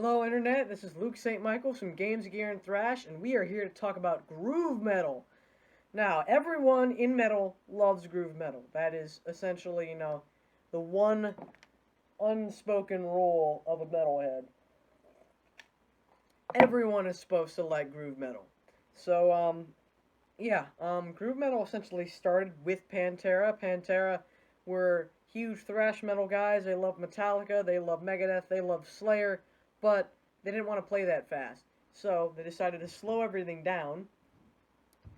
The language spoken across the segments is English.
Hello, Internet. This is Luke St. Michael from Games, Gear, and Thrash, and we are here to talk about groove metal. Now, everyone in metal loves groove metal. That is essentially, the one unspoken rule of a metalhead. Everyone is supposed to like groove metal. So, groove metal essentially started with Pantera. Pantera were huge thrash metal guys. They love Metallica, they love Megadeth, they love Slayer, but they didn't want to play that fast. So they decided to slow everything down.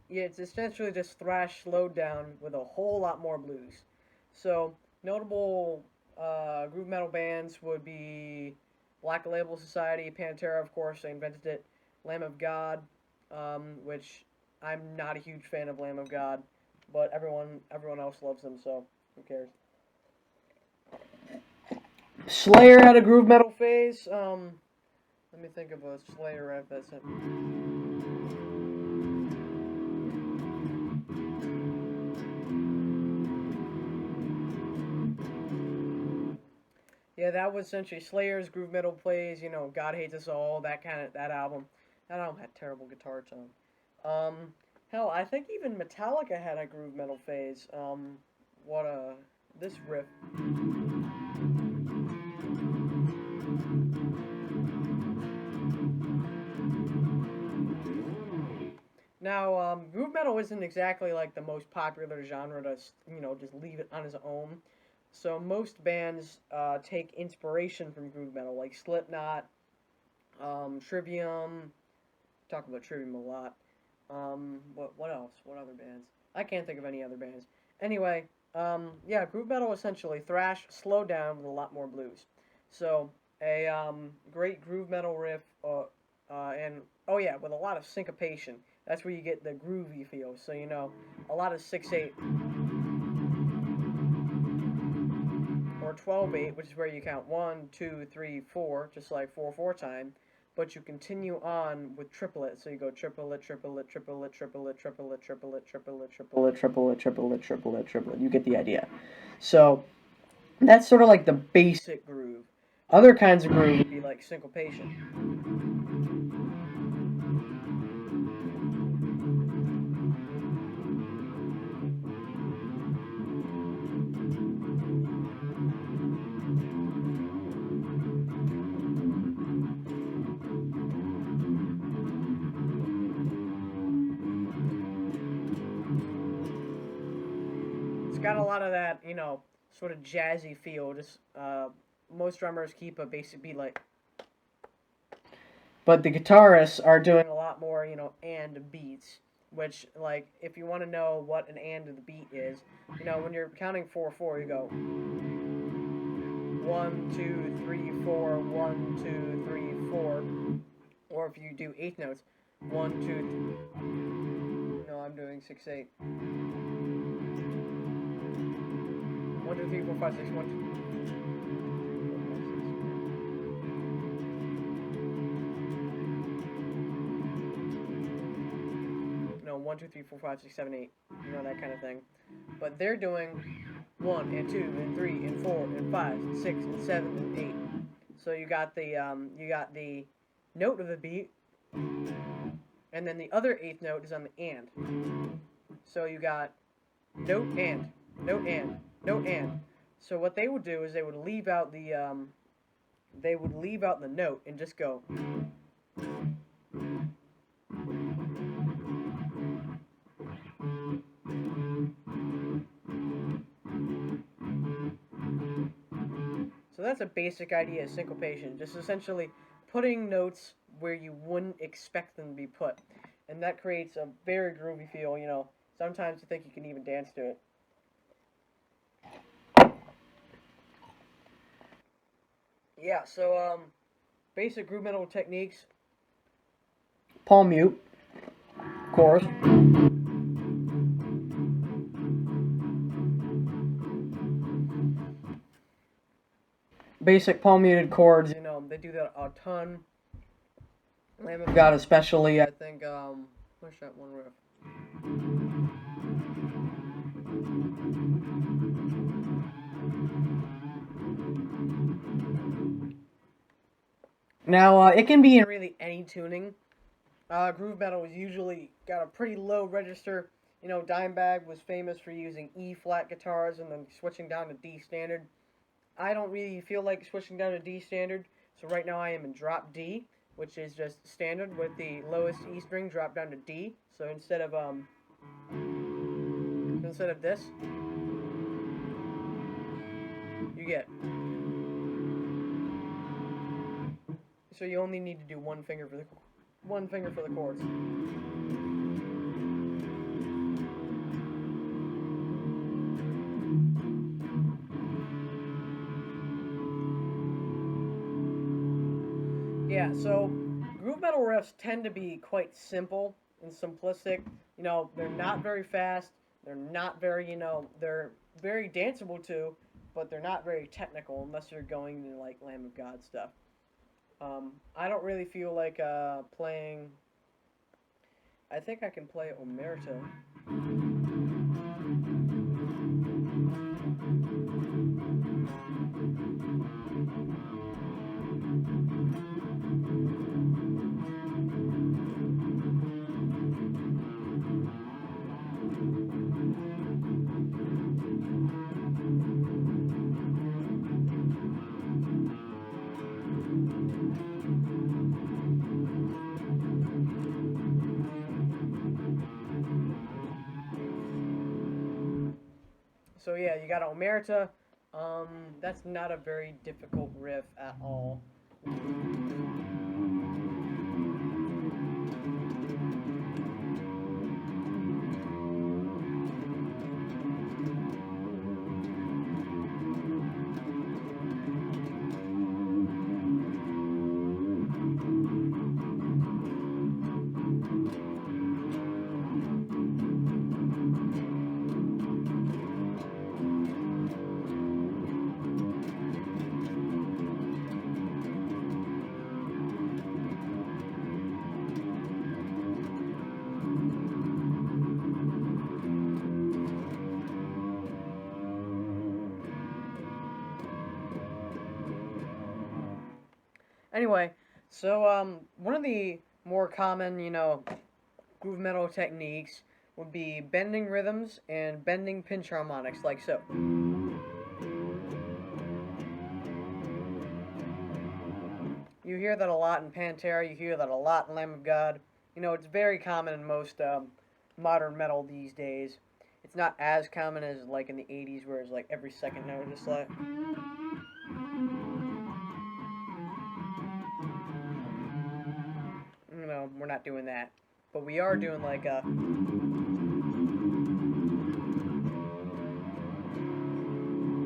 Yeah, it's essentially just thrash slowed down with a whole lot more blues. So notable groove metal bands would be Black Label Society, Pantera, of course, they invented it. Lamb of God, which I'm not a huge fan of Lamb of God, but everyone else loves them, so who cares? Slayer had a groove metal phase. Let me think of a Slayer riff that's it. Yeah, that was essentially Slayer's groove metal plays. God Hates Us All. That album. That album had terrible guitar tone. Hell, I think even Metallica had a groove metal phase. What a this riff. Now, groove metal isn't exactly like the most popular genre to just leave it on its own. So most bands take inspiration from groove metal, like Slipknot, Trivium. Talk about Trivium a lot. What else? What other bands? I can't think of any other bands. Anyway, groove metal essentially thrash slowed down with a lot more blues. So a great groove metal riff, and oh yeah, with a lot of syncopation. That's where you get the groovy feel. So a lot of 6/8 or 12/8, which is where you count 1, 2, 3, 4, just like 4/4 time. But you continue on with triplet, so you go triplet, triplet, triplet, triplet, triplet, triplet, triplet, triplet, triplet, triplet, triplet, triplet. You get the idea. So that's sort of like the basic groove. Other kinds of groove would be like syncopation. It's got a lot of that, sort of jazzy feel. Just most drummers keep a basic beat like, but the guitarists are doing a lot more, and beats. Which, like, if you want to know what an and of the beat is, when you're counting 4/4, you go 1, 2, 3, 4, 1, 2, 3, 4. Or if you do eighth notes, 1, 2, 3. No, I'm doing 6/8. 1, 2, 3, 4, 5, 6, 1, 2. No, 1, 2, 3, 4, 5, 6, 7, 8. That kind of thing. But they're doing 1 and 2 and 3 and 4 and 5 and 6 and 7 and 8. So you got the note of the beat, and then the other eighth note is on the and. So you got note and, note and, note and. So what they would do is they would leave out the note and just go. So that's a basic idea of syncopation, just essentially putting notes where you wouldn't expect them to be put. And that creates a very groovy feel, sometimes you think you can even dance to it. Yeah, so basic groove metal techniques. Palm mute, of course. Basic palm muted chords, they do that a ton. Lamb of God especially, I think, where's that one riff? Now, it can be in really any tuning. Groove metal is usually got a pretty low register. You know, Dimebag was famous for using E flat guitars and then switching down to D standard. I don't really feel like switching down to D standard, so right now I am in drop D, which is just standard with the lowest E string dropped down to D. So instead of this, you get. So you only need to do one finger for the chords. Yeah, so groove metal riffs tend to be quite simple and simplistic. You know, they're not very fast. They're not very, they're very danceable too, but they're not very technical unless you're going to like Lamb of God stuff. I don't really feel like playing. I think I can play Omerta. So yeah, you got Omerta. That's not a very difficult riff at all. Anyway, so one of the more common, groove metal techniques would be bending rhythms and bending pinch harmonics, like so. You hear that a lot in Pantera. You hear that a lot in Lamb of God. You know, it's very common in most modern metal these days. It's not as common as like in the '80s, where it's like every second note just like. You know, we're not doing that, but we are doing like a.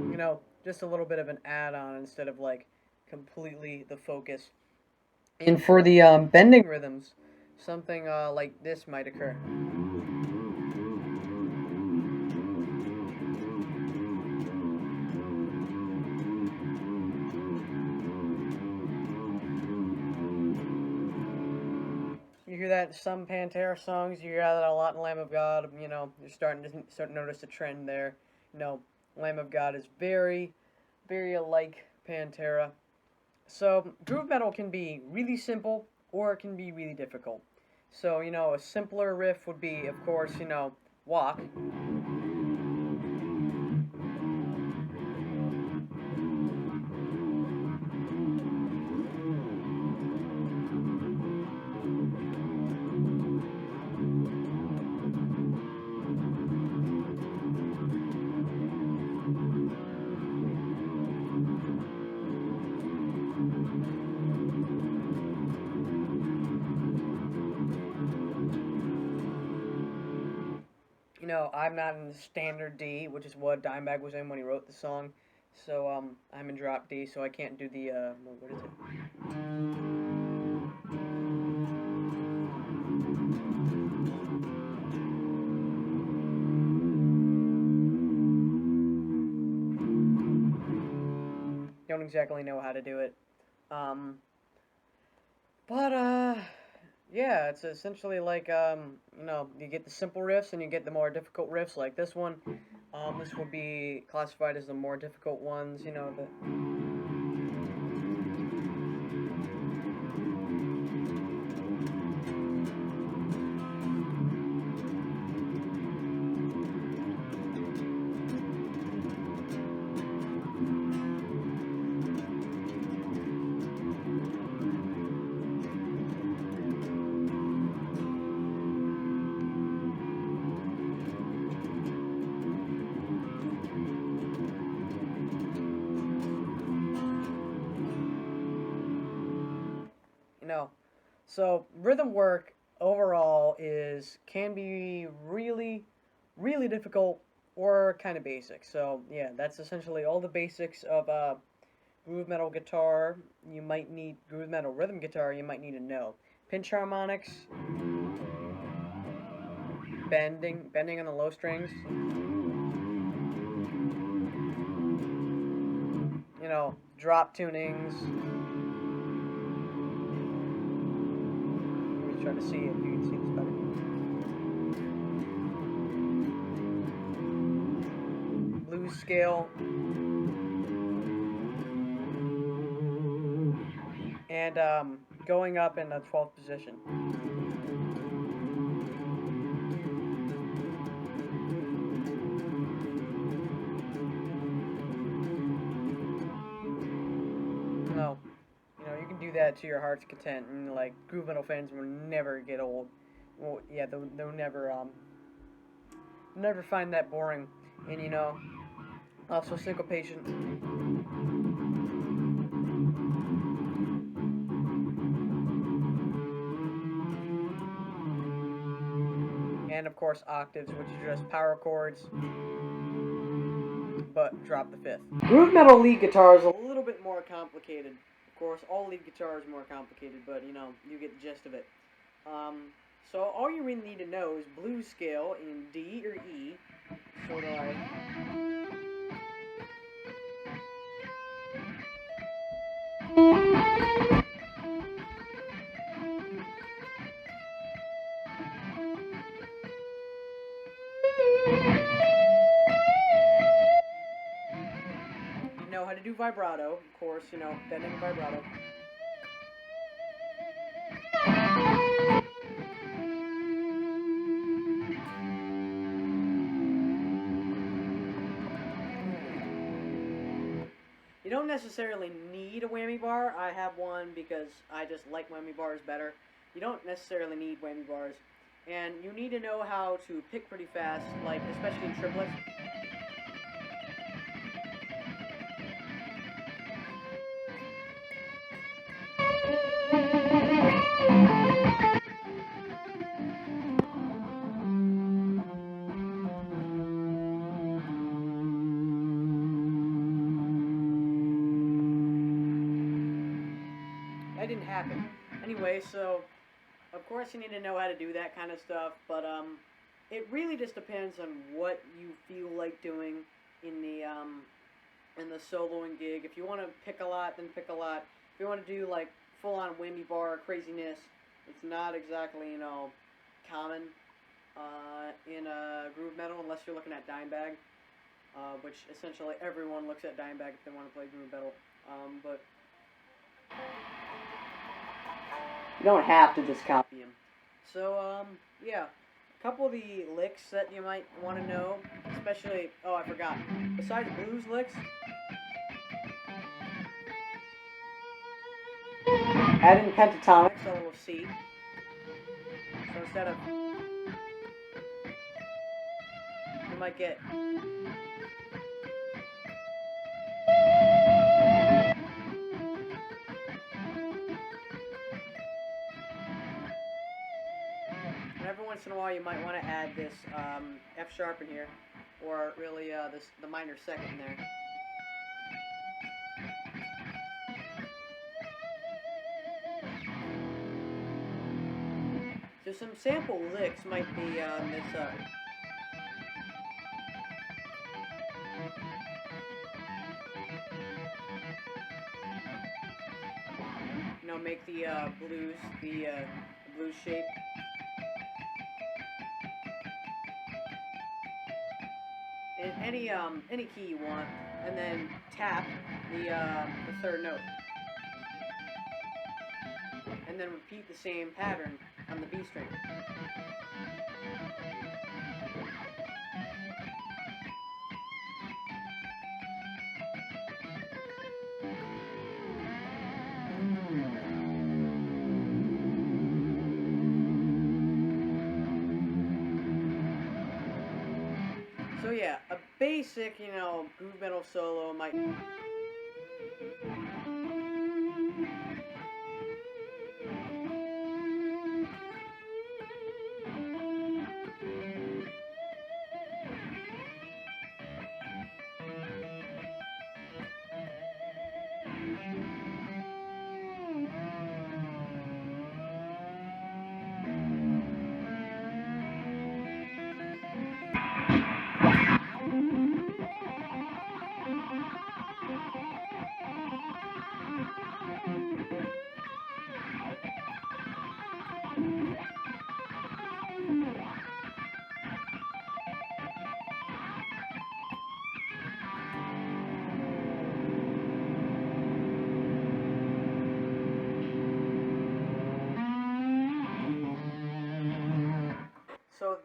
You know, just a little bit of an add-on instead of like completely the focus. And for the bending rhythms, something like this might occur. You hear that in some Pantera songs. You hear that a lot in Lamb of God. You know, you're starting to notice a trend there. You know, Lamb of God is very, very alike Pantera. So groove metal can be really simple or it can be really difficult. So a simpler riff would be, of course, walk. I'm not in standard D, which is what Dimebag was in when he wrote the song. So I'm in drop D, so I can't do the what is it? Don't exactly know how to do it. Um, but yeah, it's essentially like you get the simple riffs and you get the more difficult riffs like this one. This would be classified as the more difficult ones. So rhythm work overall can be really difficult or kind of basic. So yeah, that's essentially all the basics of groove metal guitar. You might need groove metal rhythm guitar. You might need to know pinch harmonics, bending on the low strings. You know, drop tunings. Let me try to see if you can see this better. Blues scale. And going up in the 12th position. No, you can do that to your heart's content, and like groove metal fans will never get old. Well, yeah, they'll never find that boring, and also syncopation. And of course octaves, which are just power chords, but drop the fifth. Groove metal lead guitar is a little bit more complicated. Of course, all lead guitar is more complicated, but you get the gist of it. So all you really need to know is blues scale in D or E, sort of like. You know how to do vibrato, of course, bending vibrato. You don't necessarily need a whammy bar. I have one because I just like whammy bars better. You don't necessarily need whammy bars. And you need to know how to pick pretty fast, like especially in triplets. That didn't happen. Anyway, so of course you need to know how to do that kind of stuff, but it really just depends on what you feel like doing in the soloing gig. If you want to pick a lot, then pick a lot. If you want to do like full-on whammy bar craziness, it's not exactly common in groove metal unless you're looking at Dimebag, which essentially everyone looks at Dimebag if they want to play groove metal. But you don't have to just copy him. So yeah. A couple of the licks that you might want to know, especially, I forgot. Besides blues licks, add in pentatonics, a little C. So instead of, you might get. And every once in a while, you might want to add this F sharp in here, or really the minor second in there. So some sample licks might be this. Make the blues the blues shape. In any key you want, and then tap the third note, and then repeat the same pattern on the B string. So yeah, a basic, groove metal solo might.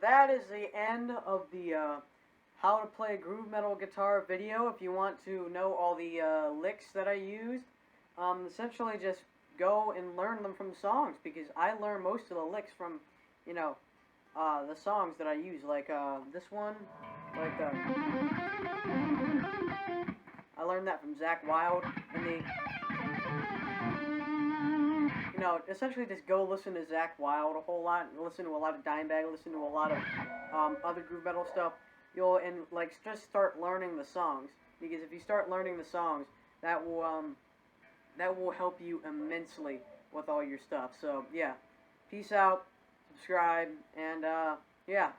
that is the end of the how to play groove metal guitar video. If you want to know all the licks that I used, essentially just go and learn them from songs, because I learn most of the licks from, you know, the songs that I use, like this one, like I learned that from Zakk Wylde, and essentially just go listen to Zakk Wylde a whole lot, listen to a lot of Dimebag, listen to a lot of other groove metal stuff. Just start learning the songs, because if you start learning the songs, that will help you immensely with all your stuff. So yeah, peace out, subscribe, and yeah.